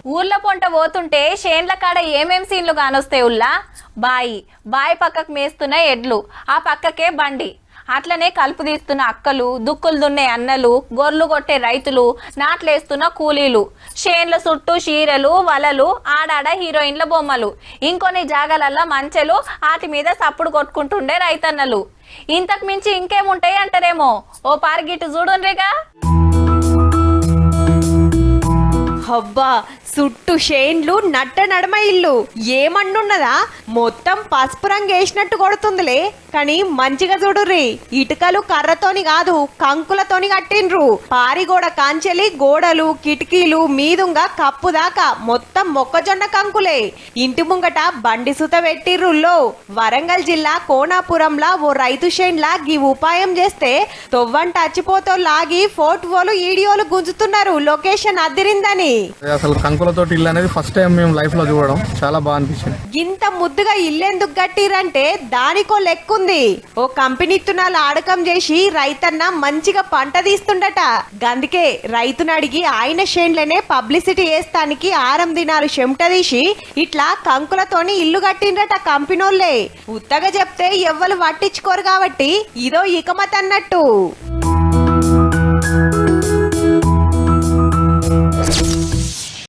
ఊర్ల పొంట పోతుంటే చేన్ల కాడ ఏమేం సీన్లు కానొస్తాయి ఉల్లా. బాయి పక్కకు మేస్తున్న ఎడ్లు, ఆ పక్కకే బండి, అట్లనే కలుపు తీస్తున్న అక్కలు, దుక్కులు దున్నే అన్నలు, గొర్రెలు కొట్టే రైతులు, నాట్లేస్తున్న కూలీలు, చేన్ల చుట్టూ చీరలు, వలలు, ఆడాడ హీరోయిన్ల బొమ్మలు, ఇంకొన్ని జాగాలల్లా మంచెలు, వాటి మీద సప్పుడు కొట్టుకుంటుండే రైతన్నలు. ఇంతకు మించి ఇంకేముంటాయి అంటారేమో. ఓ పార్గిట్టు చూడుండ్రిగా. అబ్బా, చుట్టూ షేన్లు, నట్ట నడమ ఇల్లు, ఏమన్నున్నదా? మొత్తం పసుపు రంగు వేసినట్టు కొడుతుందిలే. కానీ మంచిగా చూడుర్రి, ఇటుకలు కర్రతోని కాదు కంకులతోని కట్టిండ్రు. పారిగోడ కాంచెలి గోడలు, కిటికీలు మీదుంగా కప్పు దాకా మొత్తం మొక్కజొన్న కంకులే. ఇంటి ముంగట బండి సుత పెట్టిర్రుల్లో. వరంగల్ జిల్లా కోనాపురంలా ఓ రైతు షేన్లా గీ ఉపాయం చేస్తే తొవ్వంట అచ్చిపోతో లాగి ఫోటోలు వీడియోలు గుంజుతున్నారు లొకేషన్ అదిరిందని. అసలు కంకులతో ఇల్లు అనేది ఫస్ట్ టైం మేము లైఫ్ లో చూడడం చాలా బాగా అనిపించింది. ఇంత ముద్దుగా ఇల్లెందుకు కట్టిరంటే దానికో లెక్కుంది. ఓ కంపెనీ ఇత్తనాలు ఆడకం చేసి రైతన్న మంచిగా పంట తీస్తుండట. గందుకే రైతును అడిగి ఆయన షేన్లనే పబ్లిసిటీ చేస్తానికి 6 దినాలు చెమట తీసి ఇట్లా కంకులతోని ఇల్లు కట్టిండ్రట కంపెనోళ్ళే. ఉత్తగా చెప్తే ఎవ్వరు పట్టించుకోరు కాబట్టి ఇదో ఇకమత్ అన్నట్టు.